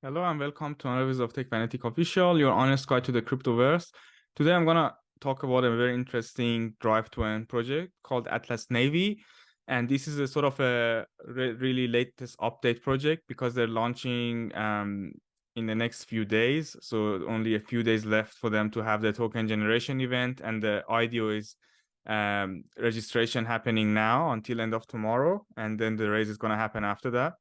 Hello and welcome to another episode of Techfanaticofficial, your honest guide to the Cryptoverse. Today I'm gonna talk about a very interesting drive to earn project called Atlas Navi. And this is a sort of a really latest update project because they're launching in the next few days. So only a few days left for them to have the token generation event, and the IDO is registration happening now until end of tomorrow, and then the raise is gonna happen after that.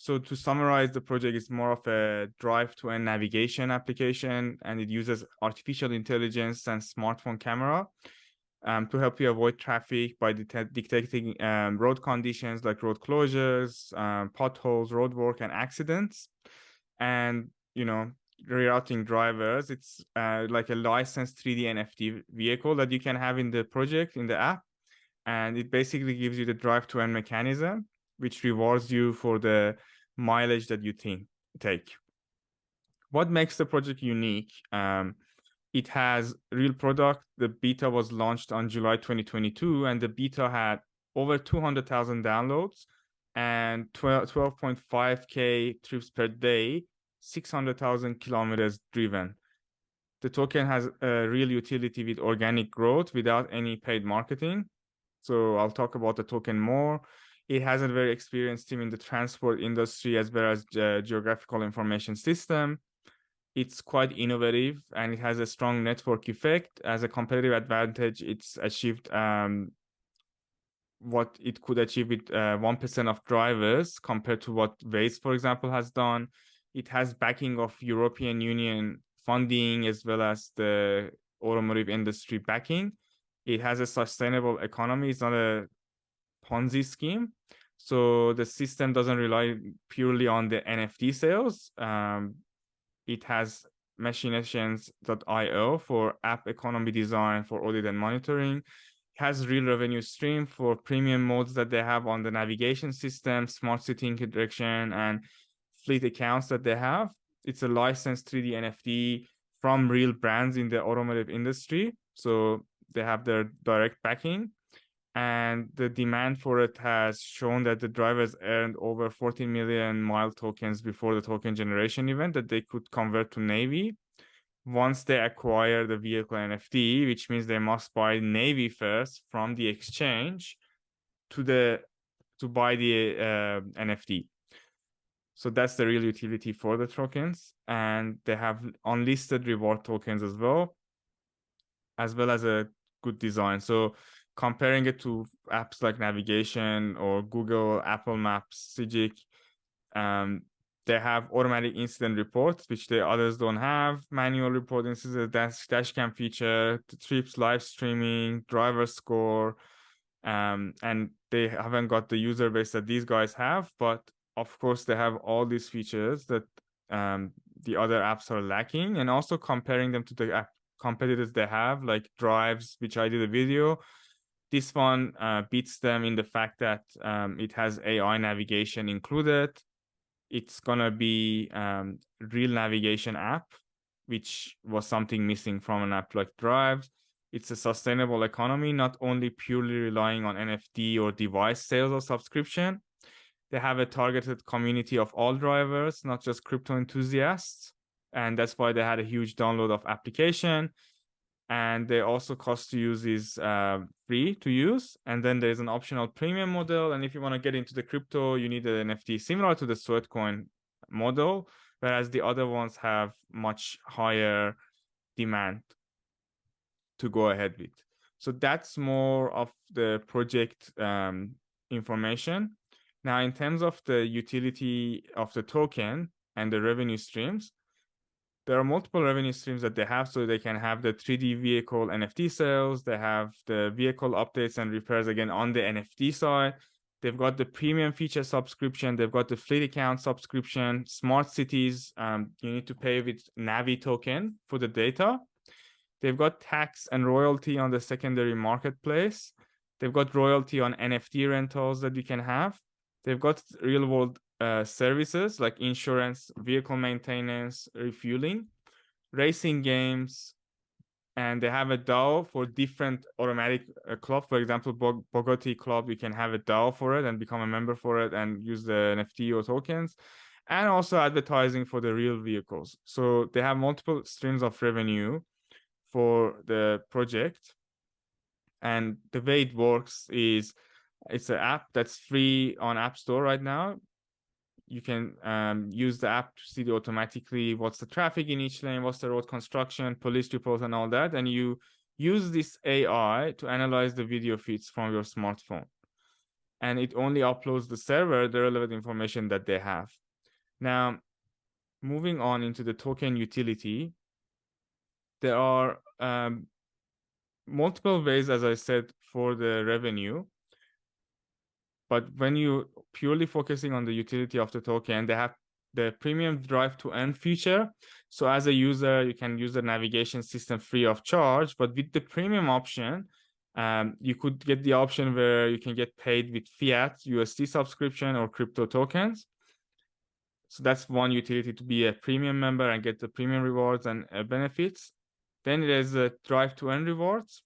So to summarize, the project is more of a drive to a navigation application, and it uses artificial intelligence and smartphone camera to help you avoid traffic by detecting road conditions like road closures, potholes, roadwork, and accidents. And, rerouting drivers. It's like a licensed 3D NFT vehicle that you can have in the project, in the app. And it basically gives you the drive to earn mechanism, which rewards you for the mileage that you take. What makes the project unique? It has real product. The beta was launched on July 2022, and the beta had over 200,000 downloads and 12.5K trips per day, 600,000 kilometers driven. The token has a real utility with organic growth without any paid marketing. So I'll talk about the token more. It has a very experienced team in the transport industry as well as geographical information system. It's quite innovative and it has a strong network effect. As a competitive advantage, it's achieved what it could achieve with 1% of drivers compared to what Waze, for example, has done. It has backing of European Union funding as well as the automotive industry backing. It has a sustainable economy. It's not a Ponzi scheme. So the system doesn't rely purely on the NFT sales. It has machinations.io for app economy design, for audit and monitoring. It has real revenue stream for premium modes that they have on the navigation system, smart city interaction, and fleet accounts that they have. It's a licensed 3D NFT from real brands in the automotive industry. So they have their direct backing. And the demand for it has shown that the drivers earned over 14 million mile tokens before the token generation event that they could convert to Navi once they acquire the vehicle NFT, which means they must buy Navi first from the exchange to buy the NFT. So that's the real utility for the tokens. And they have unlisted reward tokens as well as a good design. So comparing it to apps like navigation or Google, Apple Maps, Sigic, they have automatic incident reports, which the others don't have. Manual report incident, dash cam feature, trips live streaming, driver score, and they haven't got the user base that these guys have. But of course, they have all these features that the other apps are lacking, and also comparing them to the app competitors they have, like Drives, which I did a video. This one beats them in the fact that it has AI navigation included. It's gonna be real navigation app, which was something missing from an app like Drive. It's a sustainable economy, not only purely relying on NFT or device sales or subscription. They have a targeted community of all drivers, not just crypto enthusiasts. And that's why they had a huge download of application. And they also cost to use is free to use. And then there's an optional premium model. And if you want to get into the crypto, you need an NFT similar to the Sweatcoin model, whereas the other ones have much higher demand to go ahead with. So that's more of the project information. Now, in terms of the utility of the token and the revenue streams, there are multiple revenue streams that they have. So they can have the 3D vehicle NFT sales. They have the vehicle updates and repairs again on the NFT side. They've got the premium feature subscription. They've got the fleet account subscription, smart cities. You need to pay with Navi token for the data. They've got tax and royalty on the secondary marketplace. They've got royalty on NFT rentals that you can have. They've got real world services like insurance, vehicle maintenance, refueling, racing games, and they have a DAO for different automatic club. For example, Bogoti Club, you can have a DAO for it and become a member for it and use the NFT or tokens. and also advertising for the real vehicles. So they have multiple streams of revenue for the project. And the way it works is it's an app that's free on App Store right now. You can use the app to see automatically what's the traffic in each lane, what's the road construction, police reports, and all that. And you use this AI to analyze the video feeds from your smartphone. And it only uploads the server the relevant information that they have. Now, moving on into the token utility, there are multiple ways, as I said, for the revenue. But when you purely focusing on the utility of the token, they have the premium drive to earn feature. So as a user, you can use the navigation system free of charge. But with the premium option, you could get the option where you can get paid with fiat, USD subscription, or crypto tokens. So that's one utility, to be a premium member and get the premium rewards and benefits. Then there's a drive to earn rewards,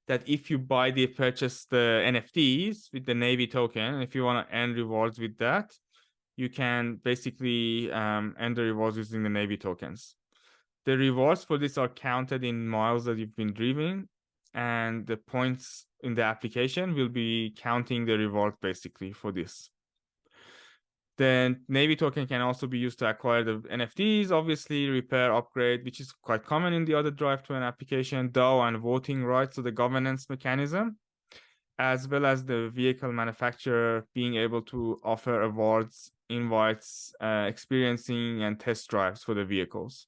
that if you purchase the NFTs with the Navy token, if you want to earn rewards with that, you can basically earn the rewards using the Navy tokens. The rewards for this are counted in miles that you've been driving, and the points in the application will be counting the reward basically for this. Then Navy token can also be used to acquire the NFTs, obviously, repair, upgrade, which is quite common in the other drive to an application, DAO and voting rights, so the governance mechanism, as well as the vehicle manufacturer being able to offer awards, invites, experiencing and test drives for the vehicles.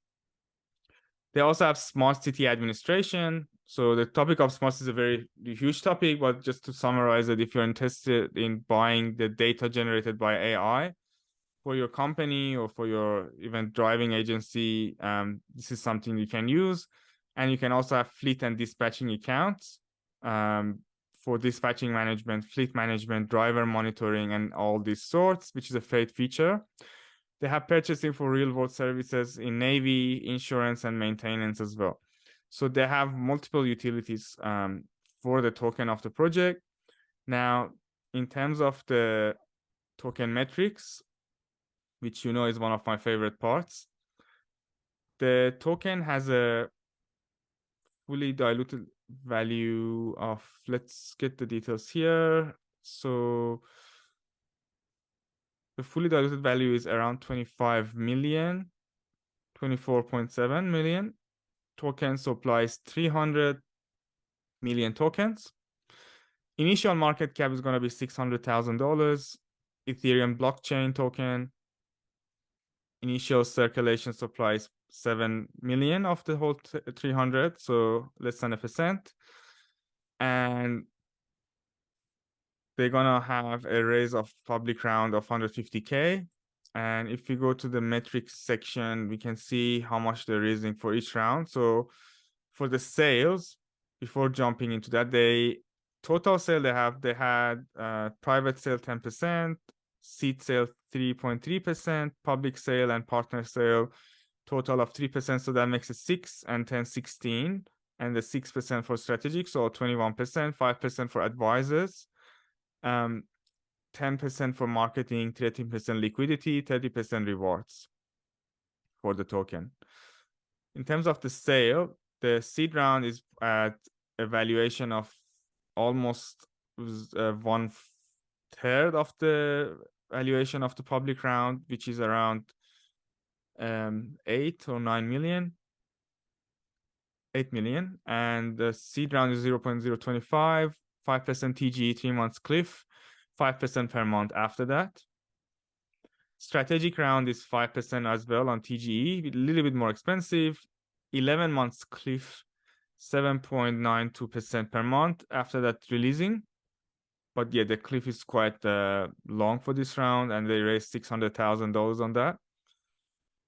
They also have smart city administration. So the topic of smart city is a very huge topic, but just to summarize it, if you're interested in buying the data generated by AI for your company or for your event driving agency, this is something you can use. And you can also have fleet and dispatching accounts for dispatching management, fleet management, driver monitoring, and all these sorts, which is a paid feature. They have purchasing for real world services in Navy, insurance, and maintenance as well. So they have multiple utilities for the token of the project. Now, in terms of the token metrics, which you know is one of my favorite parts, the token has a fully diluted value of, let's get the details here. So the fully diluted value is around 25 million, 24.7 million. Token supply is 300 million tokens. Initial market cap is going to be $600,000. Ethereum blockchain token. Initial circulation supply is 7 million of the whole 300, so less than 1%. And they're gonna have a raise of public round of 150K. And if you go to the metrics section, we can see how much they're raising for each round. So for the sales, before jumping into that, total sale they had private sale 10%, seed sale 3.3%, public sale and partner sale total of 3%. So that makes it 6 and 10, 16, and the 6% for strategic, so 21%, 5% for advisors, 10% for marketing, 13% liquidity, 30% rewards for the token. In terms of the sale, the seed round is at a valuation of almost 1/3 of the valuation of the public round, which is around 8 or 9 million. 8 million. And the seed round is 0.025, 5% TGE, 3 months cliff, 5% per month after that. Strategic round is 5% as well on TGE, a little bit more expensive. 11 months cliff, 7.92% per month after that releasing. But yeah, the cliff is quite long for this round, and they raised $600,000 on that.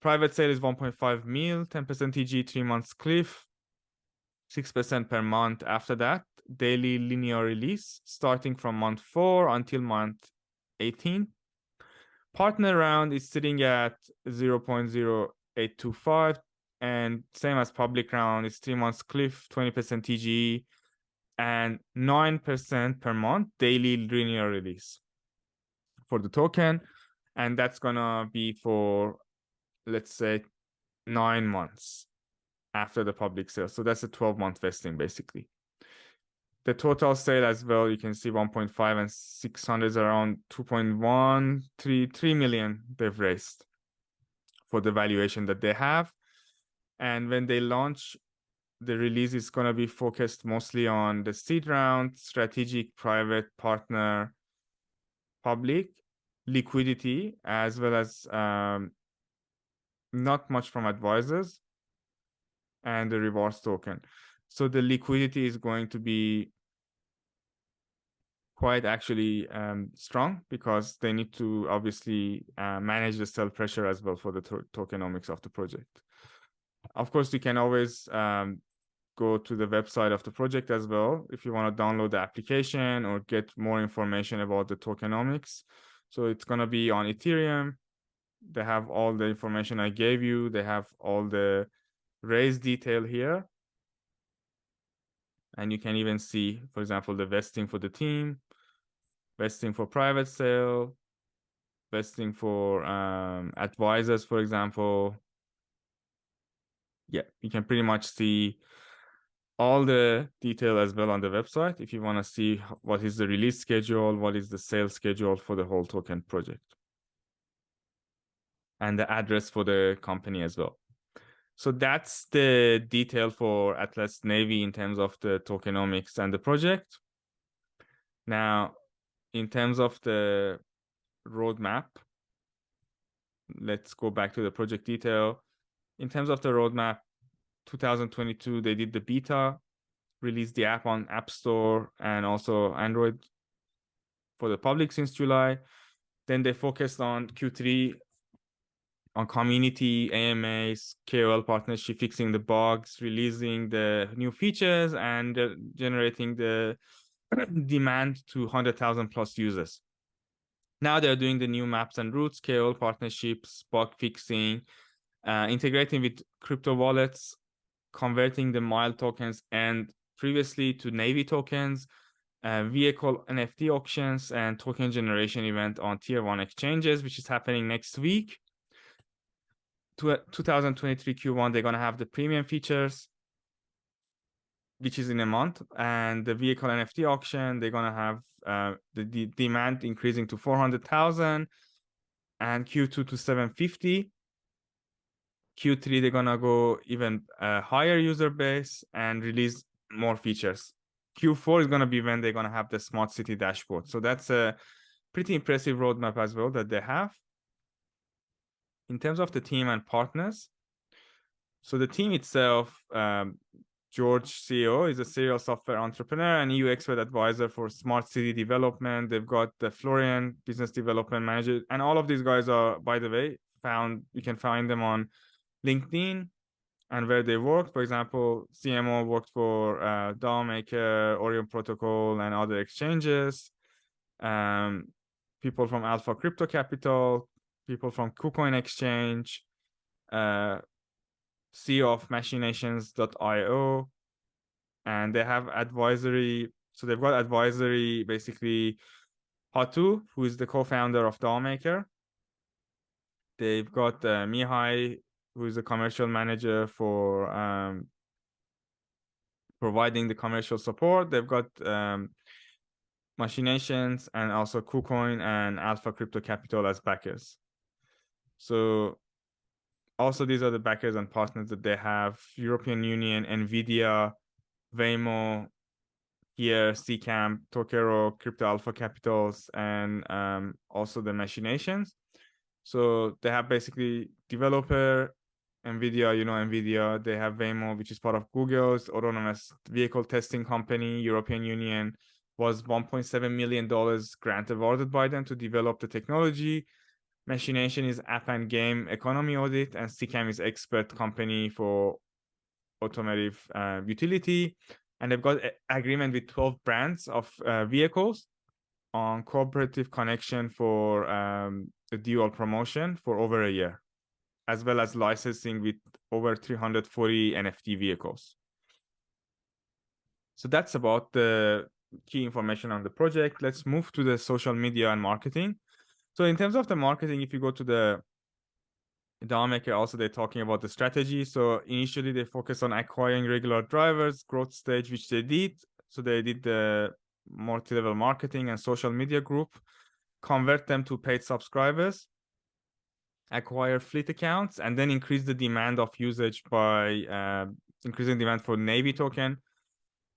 Private sale is 1.5 mil, 10% TGE, 3 months cliff, 6% per month after that. Daily linear release starting from month 4 until month 18. Partner round is sitting at 0.0825, and same as public round, it's 3 months cliff, 20% TGE, and 9% per month daily linear release for the token. And that's gonna be for, let's say, 9 months after the public sale. So that's a 12-month vesting basically. The total sale as well, you can see 1.5 and 600 is around 2.133 million they've raised for the valuation that they have. And when they launch, the release is going to be focused mostly on the seed round, strategic, private, partner, public, liquidity, as well as not much from advisors, and the rewards token. So the liquidity is going to be quite actually strong, because they need to obviously manage the sell pressure as well for the tokenomics of the project. Of course, you can always go to the website of the project as well if you want to download the application or get more information about the tokenomics. So it's going to be on Ethereum. They have all the information I gave you. They have all the raise detail here. And you can even see, for example, the vesting for the team, vesting for private sale, vesting for advisors, for example. Yeah, you can pretty much see all the detail as well on the website if you want to see what is the release schedule, what is the sales schedule for the whole token project, and the address for the company as well. So that's the detail for Atlas Navi in terms of the tokenomics and the project. Now, in terms of the roadmap, let's go back to the project detail. In terms of the roadmap, 2022, they did the beta, released the app on App Store and also Android for the public since July. Then they focused on Q3 on community, AMAs, KOL partnership, fixing the bugs, releasing the new features, and generating the demand to 100,000 plus users. Now they're doing the new maps and routes, KOL partnerships, bug fixing, integrating with crypto wallets, converting the mile tokens and previously to Navy tokens, vehicle NFT auctions, and token generation event on tier 1 exchanges, which is happening next week. 2023 Q1, they're going to have the premium features, which is in a month, and the vehicle NFT auction, they're going to have the demand increasing to 400,000 and Q2 to 750. Q3, they're going to go even higher user base and release more features. Q4 is going to be when they're going to have the smart city dashboard. So that's a pretty impressive roadmap as well that they have. In terms of the team and partners, so the team itself, George, CEO, is a serial software entrepreneur and EU expert advisor for smart city development. They've got the Florian business development manager, and all of these guys are, by the way, you can find them on LinkedIn and where they work. For example, CMO worked for DAO Maker, Orion Protocol, and other exchanges. People from Alpha Crypto Capital, people from KuCoin Exchange, CEO of machinations.io, and they have advisory. So they've got advisory, basically, Hatu, who is the co-founder of DAO Maker. They've got Mihai, who is a commercial manager for providing the commercial support. They've got Machinations and also KuCoin and Alpha Crypto Capital as backers. So also these are the backers and partners that they have: European Union, NVIDIA, Waymo, here, Ccamp, Tokero, Crypto Alpha Capitals, and also the Machinations. So they have basically developer, NVIDIA, NVIDIA. They have Waymo, which is part of Google's autonomous vehicle testing company. European Union was $1.7 million grant awarded by them to develop the technology. Machination is app and game economy audit, and Ccamp is expert company for automotive utility. And they've got agreement with 12 brands of vehicles on cooperative connection for the dual promotion for over a year, as well as licensing with over 340 NFT vehicles. So that's about the key information on the project. Let's move to the social media and marketing. So in terms of the marketing, if you go to the DAO Maker, also they're talking about the strategy. So initially they focus on acquiring regular drivers, growth stage, which they did. So they did the multi-level marketing and social media group, convert them to paid subscribers, acquire fleet accounts, and then increase the demand of usage by increasing demand for Navy token.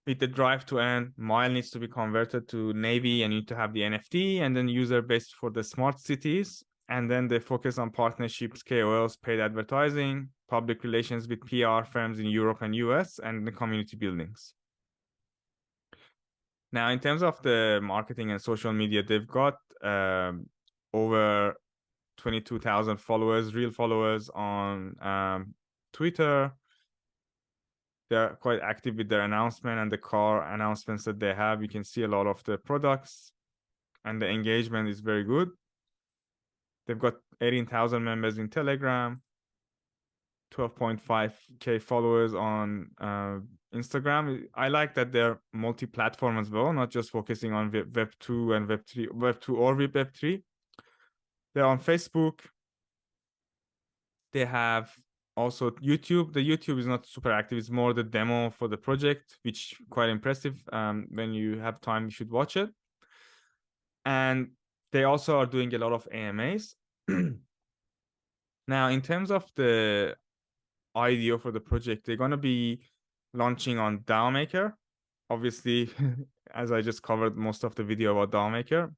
With the drive to earn, Mile needs to be converted to Navy and you need to have the NFT, and then user based for the smart cities. And then they focus on partnerships, KOLs, paid advertising, public relations with PR firms in Europe and US, and the community buildings. Now, in terms of the marketing and social media, they've got over 22,000 followers, real followers on Twitter. They're quite active with their announcement and the car announcements that they have. You can see a lot of the products and the engagement is very good. They've got 18,000 members in Telegram, 12.5K followers on Instagram. I like that they're multi-platform as well, not just focusing on Web 2 and Web 3, Web 2 or Web 3. They're on Facebook. They have also YouTube. The YouTube is not super active. It's more the demo for the project, which is quite impressive. When you have time, you should watch it. And they also are doing a lot of AMAs. Now, in terms of the IDO for the project, they're going to be launching on DAO Maker. Obviously, as I just covered most of the video about DAO Maker.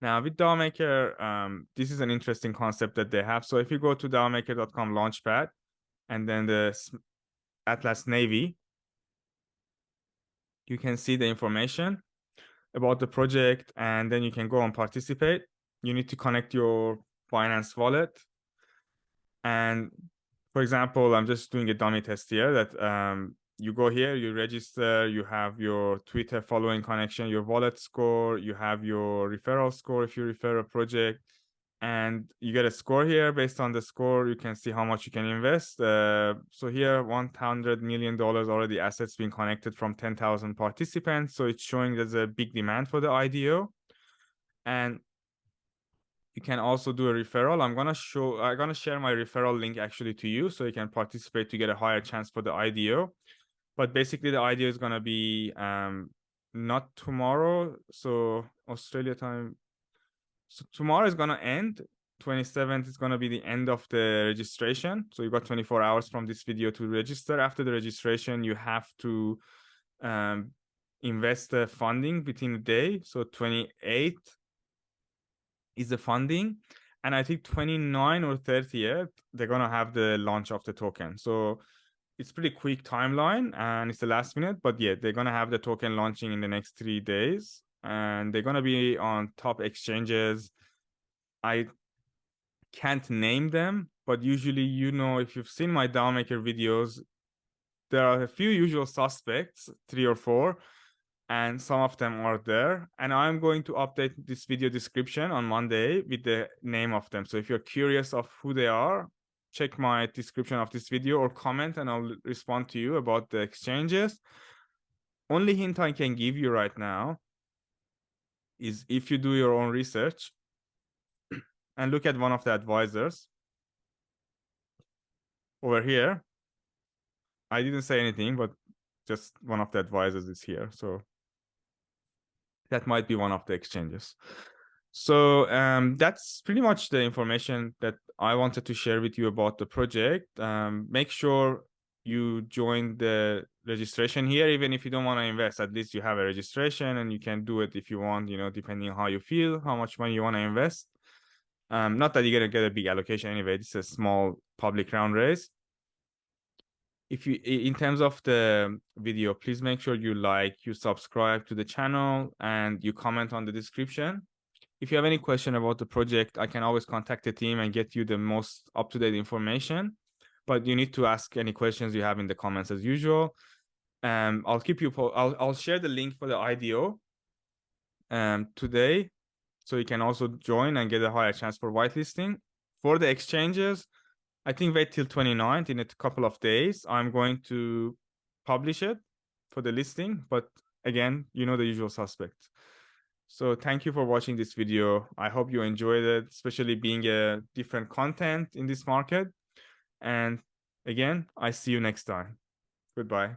Now, with DAO Maker, this is an interesting concept that they have. So if you go to DAOmaker.com Launchpad and then the Atlas Navi, you can see the information about the project, and then you can go and participate. You need to connect your Binance wallet. And for example, I'm just doing a dummy test here that you go here, you register, you have your Twitter following connection, your wallet score, you have your referral score if you refer a project, and you get a score here. Based on the score, you can see how much you can invest. So here, $100 million already assets being connected from 10,000 participants. So it's showing there's a big demand for the IDO. And you can also do a referral. I'm gonna share my referral link actually to you so you can participate to get a higher chance for the IDO. But basically the IDO is gonna be not tomorrow, so Australia time. So tomorrow is gonna end. 27th is gonna be the end of the registration. So you got 24 hours from this video to register. After the registration, you have to invest the funding within the day. So 28th is the funding, and I think 29 or 30th they're gonna have the launch of the token. So it's pretty quick timeline and it's the last minute, but yeah, they're gonna have the token launching in the next 3 days, and they're gonna be on top exchanges. I can't name them, but usually, you know, if you've seen my DAO Maker videos, there are a few usual suspects, 3 or 4, and some of them are there. And I'm going to update this video description on Monday with the name of them. So if you're curious of who they are, check my description of this video or comment and I'll respond to you about the exchanges. Only hint I can give you right now is if you do your own research and look at one of the advisors over here. I didn't say anything, but just one of the advisors is here. So that might be one of the exchanges. So that's pretty much the information that I wanted to share with you about the project. Make sure you join the registration here, even if you don't want to invest. At least you have a registration and you can do it if you want, you know, depending on how you feel, how much money you want to invest. Not that you're gonna get a big allocation anyway. It's a small public round raise. If you, in terms of the video, please make sure you like, you subscribe to the channel, and you comment on the description. If you have any question about the project, I can always contact the team and get you the most up-to-date information. But you need to ask any questions you have in the comments as usual. I'll keep you. I'll share the link for the IDO today, so you can also join and get a higher chance for whitelisting. For the exchanges, I think wait till 29th, in a couple of days. I'm going to publish it for the listing, but again, you know the usual suspects. So thank you for watching this video. I hope you enjoyed it, especially being a different content in this market. And again, I see you next time. Goodbye.